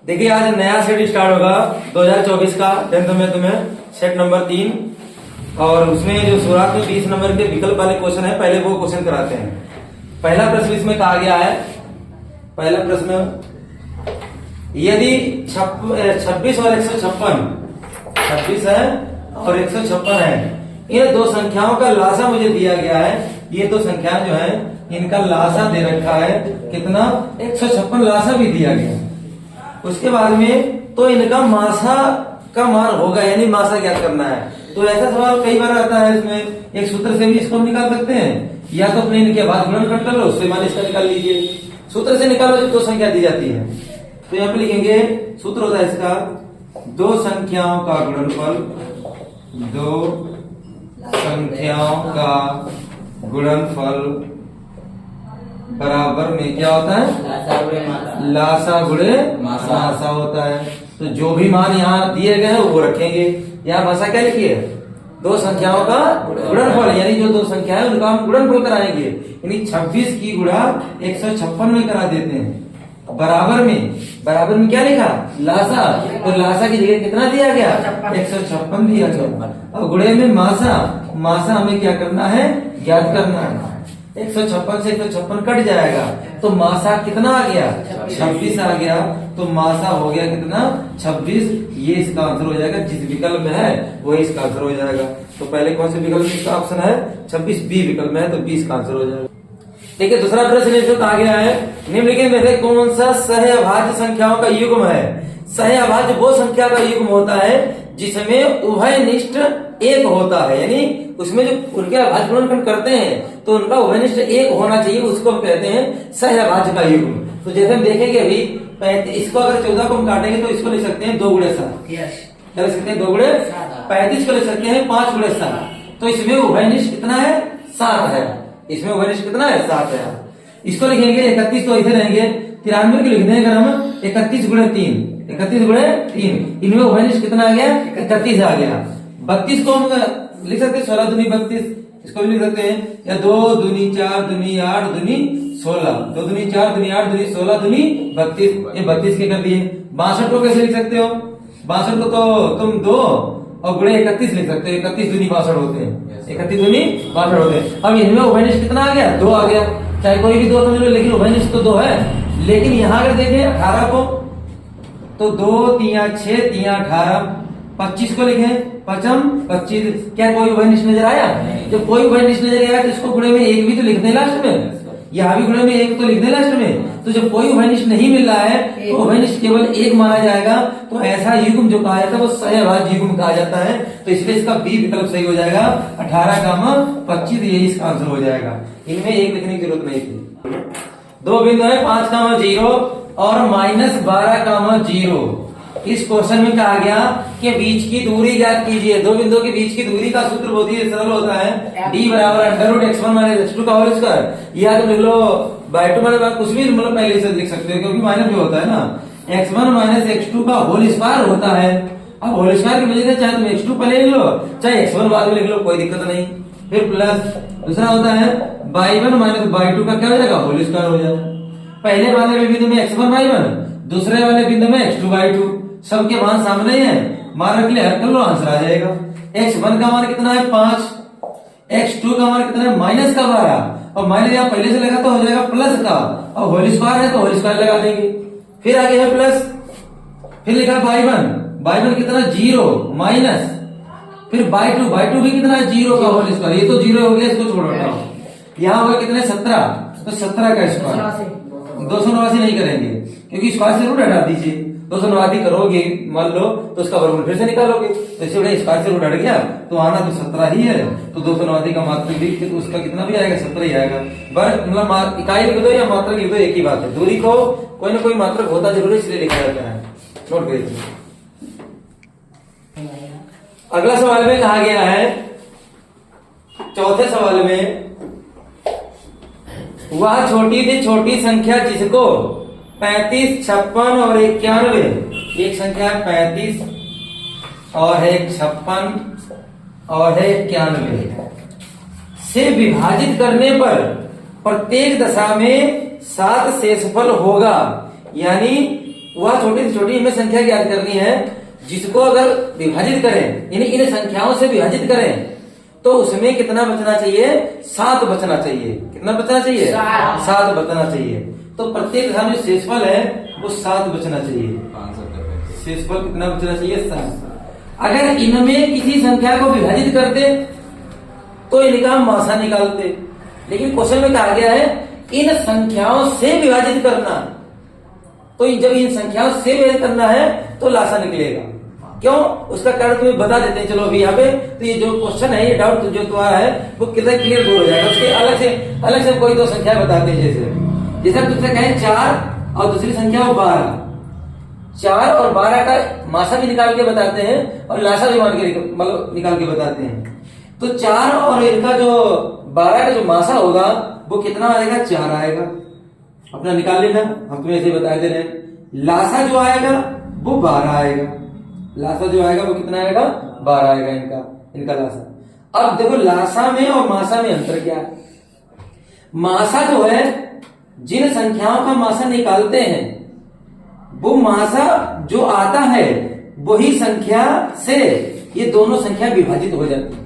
देखिए आज नया सेट स्टार्ट होगा 2024 का 10th में तुम्हें सेट नंबर 3 और उसमें जो शुरुआत में 20 नंबर के विकल्प वाले क्वेश्चन है पहले वो क्वेश्चन कराते हैं। पहला प्रश्न इसमें कहा गया है, पहला प्रश्न यदि 26 और 156 26 है और 156 है, इन दो संख्याओं का लासा मुझे दिया गया है। ये दो संख्याएं जो है इनका लासा दे रखा है कितना 156 लासा भी दिया गया। उसके बाद में तो इनका मासा का मान होगा, यानी मासा ज्ञात करना है। तो ऐसा सवाल कई बार आता है, इसमें एक सूत्र से भी इसको निकाल सकते हैं या तो अपने इनके बाद गुणनखंड कर लो, उससे मान इसका निकाल लीजिए। सूत्र से निकालो जो दो संख्या दी जाती है तो यहाँ पे लिखेंगे सूत्र होता है इसका दो संख्याओं का गुणनफल, दो संख्याओं का गुणनफल बराबर में क्या होता है लासा गुणे मासा होता है। तो जो भी मान यहाँ दिए गए हैं वो रखेंगे। यहाँ मासा क्या लिखिए दो संख्याओं का गुणनफल, यानी जो दो संख्या है उनका हम गुणनफल कराएंगे। यानी 26 की गुणा 156 में करा देते हैं। बराबर में क्या लिखा लासा, तो लासा की जगह कितना दिया गया 156 दिया गया। और गुणे में मासा हमें क्या करना है ज्ञात करना है। 156 से 156 कट जाएगा तो मासा कितना आ गया 26 आ गया। तो मासा हो गया कितना 26। ये इसका आंसर हो जाएगा, जिस विकल्प में है वो इसका आंसर हो जाएगा। तो पहले कौन से विकल्प में इसका ऑप्शन है 26 बी विकल्प में है, तो 20 का आंसर हो जाएगा। ठीक है, दूसरा प्रश्न इसमें कहा गया है निम्नलिखित में से कौन सा सहअभाज्य संख्याओं का युग्म है। सहअभाज्य वो संख्या का युग्म होता है जिसमें उभयनिष्ठ एक होता है, यानी उसमें जो उनके अभाज्य गुणनखंड करते हैं तो उनका उभयनिष्ठ एक होना चाहिए, उसको हम कहते हैं सहअभाज्य का युग्म। तो जैसे हम देखेंगे अभी इसको अगर 14 को हम काटेंगे तो इसको ले सकते हैं 2 गुणे 7, क्या ले सकते हैं 2 गुणे 35 को ले सकते हैं 5 गुणे 7। तो इसमें उभयनिष्ठ कितना है 7 है, इसमें उभयनिष्ठ कितना है 7 है। इसको लिखेंगे 31, तो ऐसे रहेंगे 93 को लिख देंगे अगर हम 31 गुणे 3, 31 गुणे 3, इनमें उभयनिष्ठ कितना आ गया 31 आ गया। 32 को हम लिख सकते हैं 16 दूनी 32, इसको भी लिख सकते हैं या 2 दूनी 4 दूनी 8 दूनी 16, 2 दूनी 4 दूनी 8 दूनी 16 दूनी 32, ये 32 के कर दिए। 62 को कैसे लिख सकते हो 62 को तो तुम 2 और गुणे 31 लिख सकते हो, 31 दूनी 62 होते हैं, 31 दूनी 62 होते हैं। अब इनमें उभयनिष्ठ कितना आ गया 2 आ गया, चाहे कोई भी 2 समझ लो लेकिन उभयनिष्ठ तो 2 है। लेकिन यहाँ अगर देखें 18 को तो 2 3 6 3 18, 25 को लिखे 5 25, क्या कोई उभयनिष्ठ नजर आया? जब कोई उभयनिष्ठ नजर आया तो इसको गुणे में 1 भी तो लिख दे लास्ट में, यहाँ भी गुणे में 1 तो लिख दे लास्ट में। तो जब कोई उभयनिष्ठ नहीं मिल रहा है तो उभयनिष्ठ केवल 1 माना जाएगा। तो ऐसा युग्म जो कहा जाता है वो सहअभाज्य युग्म कहा जाता है। तो इसलिए इसका बी विकल्प सही हो जाएगा, 18, 25 ये इसका आंसर हो जाएगा। इनमें 1 लिखने की जरूरत नहीं थी। 2 बिंदु है 5, 0 और -12, 0। इस क्वेश्चन में कहा गया कि बीच की दूरी ज्ञात कीजिए। 2 बिंदुओं के बीच की दूरी का सूत्र बहुत ही सरल होता है, d बराबर √x1 - x2 का होल स्क्वायर। या तो लिख लो /2 माने कुछ भी मतलब पहले से लिख सकते हो क्योंकि माइनस भी होता है ना, x1 - x2 का होल स्क्वायर होता है। अब होल स्क्वायर की वजह से चाहे तुम x2 पहले लिख लो चाहे x1 बाद में लिख लो, कोई दिक्कत नहीं। फिर प्लस दूसरा होता है y1 - y2 का क्या हो जाएगा होल स्क्वायर हो जाएगा। पहले वाले बिंदु में x1 y1, दूसरे वाले बिंदु में x2 y2, सबके मान सामने ही है, मान रख लिया कर लो आंसर आ जाएगा। x1 का मान कितना है 5, x2 का मान कितना है -12 और माइनस यहाँ पहले से लगा तो हो जाएगा प्लस का, और होल स्क्वायर है तो होल स्क्वायर लगा देंगे। फिर आगे है प्लस, फिर लिखा y1 कितना 0 माइनस, फिर y2 भी कितना है 0 का होल स्क्वायर, ये तो 0 हो गया इसको छोड़ हटाओ। यहाँ होगा कितने 17, तो 17 का स्क्वायर 289 नहीं करेंगे क्योंकि स्क्वायर से रूट हटा दीजिए। 289 करोगे मान लो तो उसका वर्गमूल फिर से निकालोगे, तो इससे बड़े स्क्वायर से रूट हट गया तो आना तो 17 ही है। तो 289 का मात्रक लिख के तो उसका कितना भी आएगा 17 ही आएगा। मतलब इकाई लिख दो या मात्रक लिख दो एक ही बात है, दूरी को कोई ना कोई मात्रक होता जरूर इसलिए लिखा जाता है, नोट कर लीजिए। अगला सवाल में कहा गया है, चौथे सवाल में वह छोटी से छोटी संख्या जिसको 35, 56 और 91, एक संख्या है 35 और है 56 और है 91 से विभाजित करने पर प्रत्येक दशा में 7 शेषफल होगा। यानी वह छोटी से छोटी हमें संख्या ज्ञात करनी है जिसको अगर विभाजित करें, इन संख्याओं से विभाजित करें तो उसमें कितना बचना चाहिए? 7 बचना चाहिए। कितना बचना चाहिए? 7 बचना चाहिए। तो प्रत्येक दशा में शेषफल है वो 7 बचना चाहिए। शेषफल कितना बचना चाहिए? 7। अगर इनमें किसी संख्या को विभाजित करते तो इनका मासा निकालते, लेकिन क्वेश्चन में कहा गया है इन संख्याओं से विभाजित करना। तो जब इन संख्याओं से विभाजित करना है तो लासा निकलेगा। क्यों? उसका कारण तुम्हें बता देते हैं। चलो अभी यहाँ पे तो ये जो क्वेश्चन है, ये डाउट जो तुम्हारा है वो कितना क्लियर दूर हो जाएगा। उसके अलग से कोई 2 संख्या बताते हैं। जैसे तुमसे कहें 4 और दूसरी संख्या हो 12। 4 और 12 का मासा भी निकाल के बताते हैं और लासा भी मतलब निकाल के बताते हैं। तो 4 और इनका जो 12 का जो मासा होगा वो कितना आएगा? 4 आएगा। अपना निकाल लेना, हम तुम्हें ऐसे बता दे रहे हैं। लासा जो आएगा वो 12 आएगा। लासा जो आएगा वो कितना आएगा? 12 आएगा इनका लासा। अब देखो लासा में और मासा में अंतर क्या है? मासा जो है जिन संख्याओं का मासा निकालते हैं वो मासा जो आता है वही संख्या से ये दोनों संख्या विभाजित हो जाती है।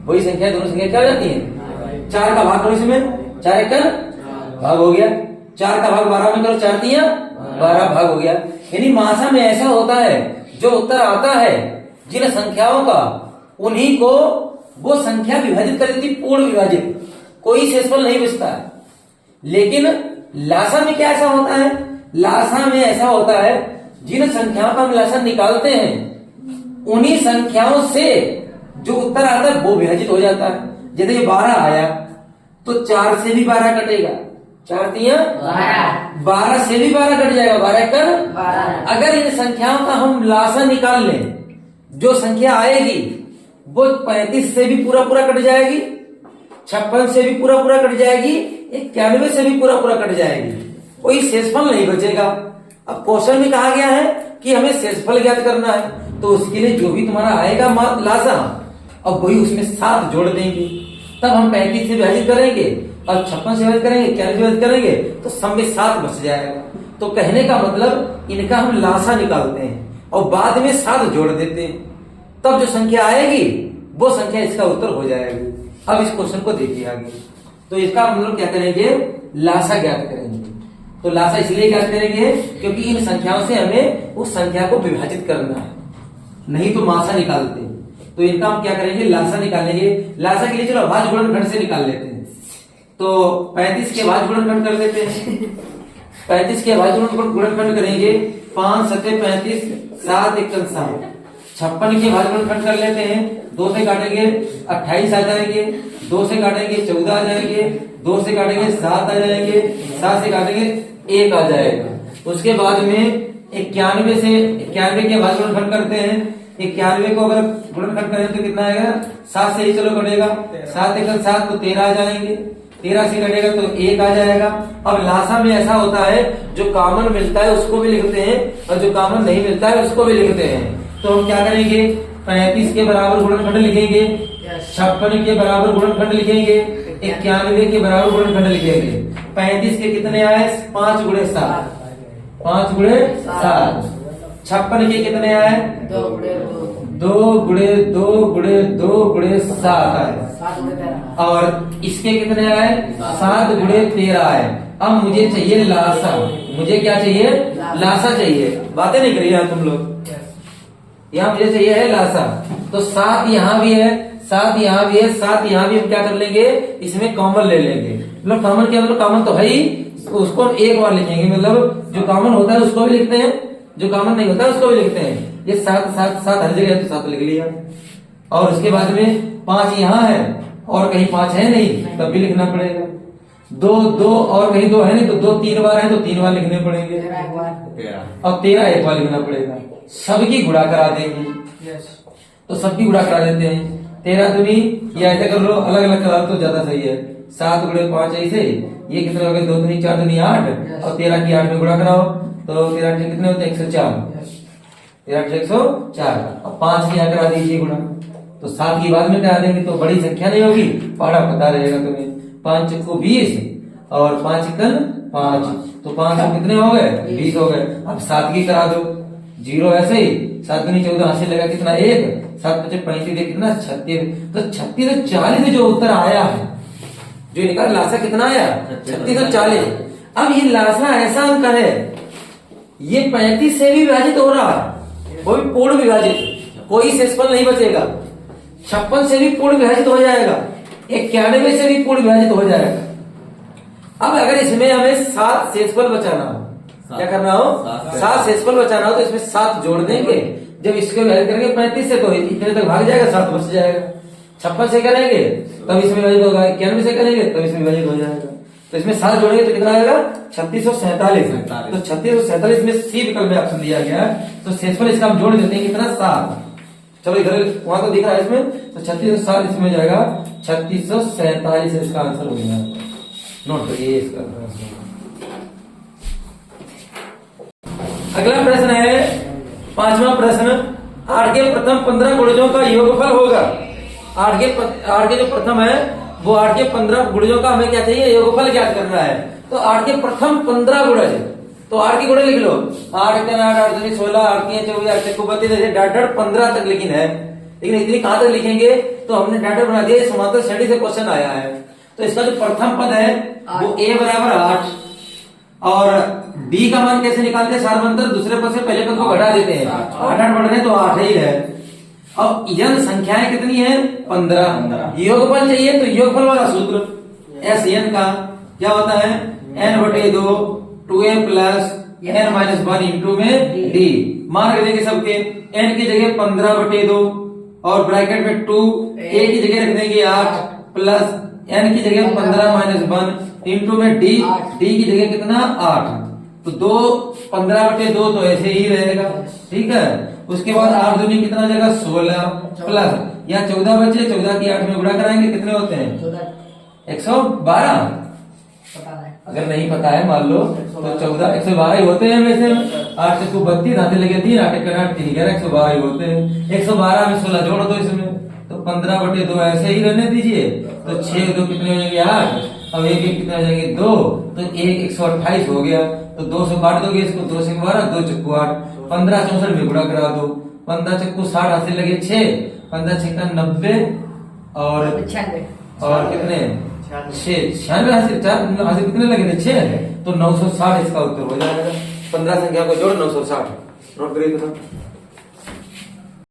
वही संख्या दोनों संख्या क्या हो जाती है? 4 का भाग करो इसमें, 4 एक भाग हो गया। 4 का भाग 12 में करो, 4 तिया 12 भाग हो गया। यानी मासा में ऐसा होता है जो उत्तर आता है जिन संख्याओं का उन्हीं को वो संख्या विभाजित कर देती, पूर्ण विभाजित, कोई शेषफल नहीं बचता है। लेकिन लासा में क्या ऐसा होता है? लासा में ऐसा होता है जिन संख्याओं का हम लासा निकालते हैं उन्हीं संख्याओं से जो उत्तर आता है वो विभाजित हो जाता है। जैसे ये 12 आया तो 4 से भी 12 कटेगा, 4 तिया 12 से भी 12 कट जाएगा, 12 कर 12। अगर इन संख्याओं का हम लासा निकाल लें जो संख्या आएगी वो 35 से भी पूरा कट जाएगी, 56 से भी पूरा कट जाएगी, 91 से भी पूरा कट जाएगी, कोई शेषफल नहीं बचेगा। अब क्वेश्चन में कहा गया है कि हमें शेषफल ज्ञात करना है, तो उसके लिए जो भी तुम्हारा आएगा लासा, अब वही उसमें 7 जोड़ देंगे, तब हम 35 से विभाजित करेंगे और 56 से विभाजित करेंगे, 91 से विभाजित करेंगे तो सब में 7 बच जाएगा। तो कहने का मतलब इनका हम लासा निकालते हैं और बाद में 7 जोड़ देते हैं, तब जो संख्या आएगी वो संख्या इसका उत्तर हो जाएगी। अब इस क्वेश्चन को देखिए आगे। तो इसका मतलब क्या करेंगे? लासा ज्ञात करेंगे। तो लासा इसलिए ज्ञात करेंगे क्योंकि इन संख्याओं से हमें उस संख्या को विभाजित करना है, नहीं तो मासा निकालते। तो इनका हम क्या करेंगे? लासा निकालेंगे। लासा के लिए चलो अभाज्य गुणनखंड से निकाल लेते हैं। तो 35 के अभाज्य गुणनखंड कर लेते हैं। 35 के अभाज्य गुणनखंड करेंगे, 5 7 35, 7 1 7। 56 के अभाज्य गुणनखंड कर लेते हैं, 2 से काटेंगे 28 आ जाएंगे, 2 से काटेंगे 14 आ जाएंगे, 2 से काटेंगे 7 आ जाएंगे, 7 से काटेंगे 1 आ जाएगा। उसके बाद में 91 से 91 के अभाज्य गुणनखंड करते हैं। 91 को अगर गुणनखंड करें तो कितना आएगा? 7 से ही चलो कटेगा, 7 1 7 तो 13 आ जाएंगे, 13 से कटेगा तो 1 आ जाएगा। अब लासा में ऐसा होता है जो कॉमन मिलता है उसको भी लिखते हैं और जो कॉमन नहीं मिलता है उसको भी लिखते हैं। तो हम क्या करेंगे? 35 के बराबर गुणनखंड लिखेंगे, 56 के बराबर गुणनखंड लिखेंगे, 91 के बराबर गुणनखंड लिखेंगे। 35 के कितने आए? 5 गुणे 7, 5 गुणे 7। 56 के कितने आए? 2 गुणे 2 गुणे 2 गुणे 7 आए। और इसके कितने आए? 7 गुणे 13 आए। अब मुझे चाहिए लासा। मुझे क्या चाहिए? लासा चाहिए। बातें नहीं करिए तुम लोग, यहाँ मुझे चाहिए है लासा। तो 7 यहाँ भी है, 7 यहाँ भी है, 7 यहाँ भी। हम क्या कर लेंगे? इसमें कॉमन ले लेंगे। मतलब कॉमन क्या? मतलब कॉमन तो है ही, उसको हम एक बार लिखेंगे। मतलब जो कॉमन होता है उसको भी लिखते हैं, जो कॉमन नहीं होता है उसको भी लिखते हैं। ये 7 7 7 हर जगह है तो 7 लिख लिया। और उसके बाद में 5 यहाँ है और कहीं 5 है नहीं तब भी लिखना पड़ेगा। 2 2 और कहीं 2 है नहीं तो 2 3 बार है तो 3 बार लिखने पड़ेंगे। और 13 एक बार लिखना पड़ेगा। सबकी गुणा करा देंगे, तो सबकी गुणा करा देते हैं। 13 दूनी, या ऐसा कर लो, अलग अलग करा तो ज्यादा सही है। 7 गुणे 5 ऐसे, ये कितने हो गए? 2 दूनी 4 दूनी 8 और 13 की 8 में गुणा कराओ तो 13 कितने होते हैं? 104। 13 104 और 5 की यहाँ करा दीजिए गुणा, तो 7 की बाद में करा देंगे तो बड़ी संख्या नहीं होगी, पढ़ा पता रहेगा तुम्हें। 5 को 20 और 5 कल 5, तो 500 कितने हो गए? 20 हो गए। अब सादगी करा दो, 0 ऐसे ही, 7 दूनी 14 हासिल लगा कितना? 1, 7 पचे 35 कितना? 36। तो 36 और 40 जो उत्तर आया है, जो निकाल लासा कितना आया? 36 और 40। अब ये लासा ऐसा अंक है, ये 35 से भी विभाजित हो रहा है, कोई पूर्ण विभाजित, कोई शेषफल नहीं बचेगा। 56 से भी पूर्ण विभाजित हो जाएगा, 91 से भी पूर्ण विभाजित हो जाएगा। अब अगर इसमें हमें 7 शेषफल बचाना हो, क्या करना हो? 7 शेषफल बचाना हो, तो इसमें 7 जोड़ देंगे। जब इसको विभाजित करेंगे 35 से, तो इतने तक भाग जाएगा, 7 बच जाएगा। 56 से करेंगे तब इसमें विभाजित होगा, 91 से करेंगे तब इसमें विभाजित हो जाएगा। तो इसमें 7 जोड़ेंगे तो कितना आएगा? 3647। तो 3647 में सी विकल्प में ऑप्शन दिया गया है। तो शेषफल इसका हम जोड़ देते हैं कितना? 7। चलो इधर वहां तो दिख रहा है इसमें, तो 3607 इसमें जाएगा 3647 इसका आंसर हो गया। नोट करिए इसका। अगला प्रश्न है 5वां प्रश्न। 8 के प्रथम 15 गुणजों का योगफल होगा। 8 के जो प्रथम है वो 8 के 15 गुणजों का हमें क्या चाहिए? योगफल ज्ञात करना है। तो 8 के प्रथम 15 गुणज, तो 8 की गुणे लिख लो। 8 के 8, 8 दूनी 16, 8 के 24, 8 के 32, ऐसे डाट 15 तक लेकिन है। लेकिन इतनी कहां तक लिखेंगे? तो हमने डाटा बना दिया, समांतर श्रेणी से क्वेश्चन आया है। तो इसका जो प्रथम पद है वो a बराबर 8, और b का मान कैसे निकालते हैं? सारवंतर दूसरे पद से पहले पद को घटा देते हैं। 8 8 बढ़ रहे तो 8 ही है। अब यन संख्याएं कितनी है? 15। योगफल चाहिए तो योगफल वाला सूत्र एस एन का क्या होता है? n/2 2a plus n-1 into में d। मान रख देंगे सबके, n की जगह 15/2 और ब्रैकेट में 2, a की जगह रख देंगे 8 प्लस n की जगह 15-1 इंटू में d, d की जगह कितना? 8। तो 2 15/2 तो ऐसे ही रहेगा, ठीक है। उसके बाद 8 दूनी कितना जगह? 16 प्लस या 14 बचे, 14 की 8 में गुणा कराएंगे, कितने होते हैं? 112। अगर नहीं पता है मान लो तो 14 112 ही होते हैं वैसे। 8 से 32 हाथे लगे 3, 8 के 8 3 11 112 ही होते हैं। 112 में 16 जोड़ दो इसमें, तो 15/2 ऐसे ही रहने दीजिए। तो 6 2 कितने हो जाएंगे? 8। अब 1 कितने हो जाएंगे? 2। तो 1 128 हो गया। तो 2 से काट दोगे इसको, 2 से 12, 2 चक्कू 8, 15 64 में गुणा करा दो। 15 चक्कू 60 हाथ से लगे 6, 15 छक्का 90 और कितने? 6 96 हाथ से कितने लगे थे? 6। तो 960 इसका उत्तर हो जाएगा। 15 संख्या को जोड़ 960। नोट करिए तो।